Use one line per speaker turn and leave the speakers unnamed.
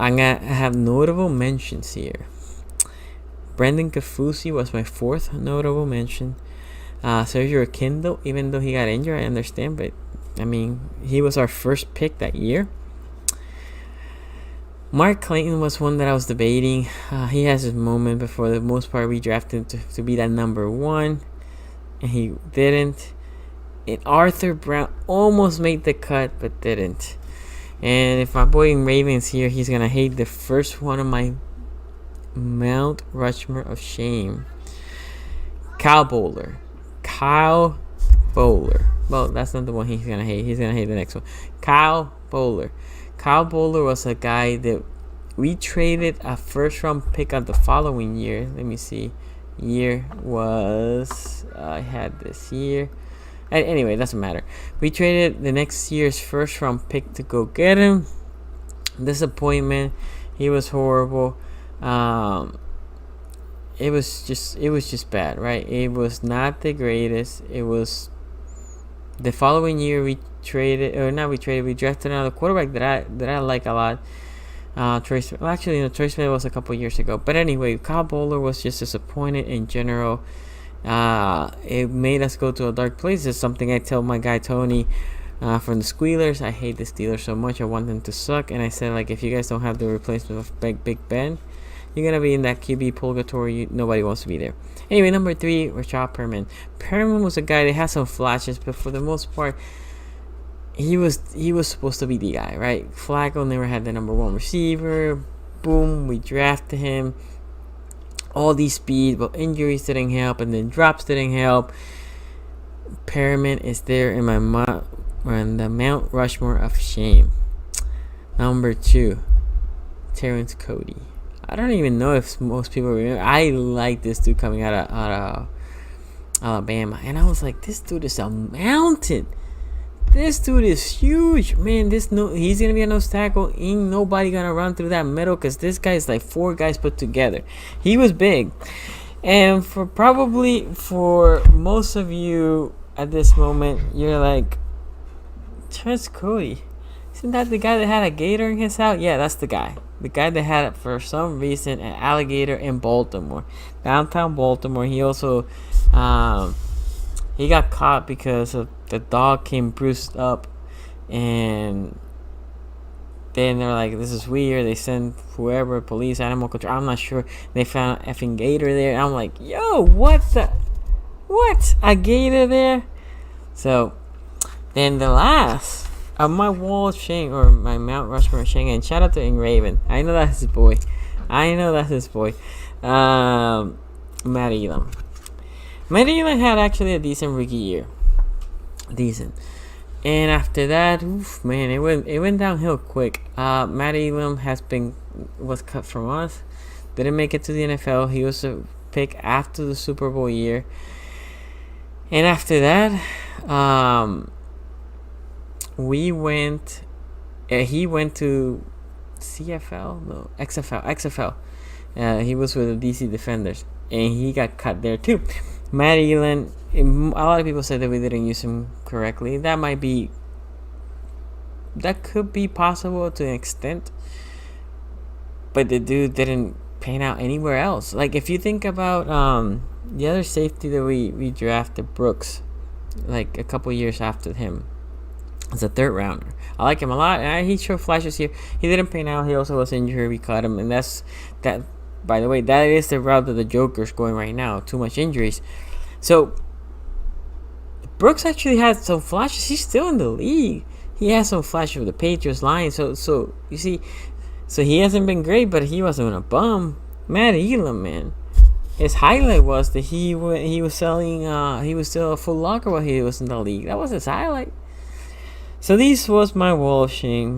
I'm gonna have notable mentions here. Brendan Kafusi was my fourth notable mention. Sergio Kindle, even though he got injured, I understand, but I mean, he was our first pick that year. Mark Clayton was one that I was debating. He has his moment, but for the most part, we drafted him to be that number one, and he didn't. And Arthur Brown almost made the cut, but didn't. And if my boy Raven's here, he's gonna hate the first one of my Mount Rushmore of shame. Kyle Boller. Well, that's not the one he's gonna hate. He's gonna hate the next one. Kyle Boller. Kyle Boller was a guy that we traded a first round pick on the following year. Let me see. Year was I had this year. Anyway, it doesn't matter. We traded the next year's first round pick to go get him. Disappointment. He was horrible. It was just bad, right? It was not the greatest. It was the following year we drafted another quarterback that I like a lot. Troy Smith was a couple years ago. But anyway, Kyle Boller was just disappointed in general. It made us go to a dark place. It's something I tell my guy Tony from the Squealers. I hate the Steelers so much. I want them to suck. And I said, like, if you guys don't have the replacement of Big Ben, you're going to be in that QB purgatory. Nobody wants to be there. Anyway, number 3, Rashad Perriman. Perriman was a guy that had some flashes, but for the most part, he was supposed to be the guy, right? Flacco never had the number 1 receiver. Boom, we drafted him. All these speed, but injuries didn't help, and then drops didn't help. Perriman is there in the Mount Rushmore of shame. Number 2, Terrence Cody. I don't even know if most people remember. I like this dude coming out of Alabama, and I was like, this dude is a mountain. This dude is huge, man. He's gonna be a nose tackle. Ain't nobody gonna run through that middle because this guy is like 4 guys put together. He was big, and for most of you at this moment, you're like, Terrence Cody, isn't that the guy that had a gator in his house? Yeah, that's the guy. The guy that had, for some reason, an alligator in Baltimore, downtown Baltimore. He also, he got caught because of the dog came bruised up, and then they're like, this is weird. They send whoever, police, animal control, I'm not sure. They found an effing gator there, and I'm like, yo, what? A gator there? So, then the last of my wall of shame, or my Mount Rushmore of shame, and shout out to Raven. I know that's his boy. Matt Elam. Matt Elam had actually a decent rookie year. Decent. And after that, man, it went downhill quick. Matt Elam was cut from us. Didn't make it to the NFL. He was a pick after the Super Bowl year. And after that, he went to XFL. He was with the DC Defenders, and he got cut there too. Matt Elam, a lot of people said that we didn't use him correctly. That could be possible to an extent, but the dude didn't pan out anywhere else. Like, if you think about the other safety that we drafted, Brooks, like a couple years after him, as a 3rd rounder. I like him a lot. He showed flashes here. He didn't pan out. He also was injured. We cut him, and that. By the way, that is the route that the Joker's going right now. Too much injuries. So Brooks actually had some flashes. He's still in the league. He has some flashes with the Patriots line. So you see, so he hasn't been great, but he wasn't a bum. Matt Elam, man, his highlight was that he was selling. He was still a Foot Locker while he was in the league. That was his highlight. So this was my wall of shame.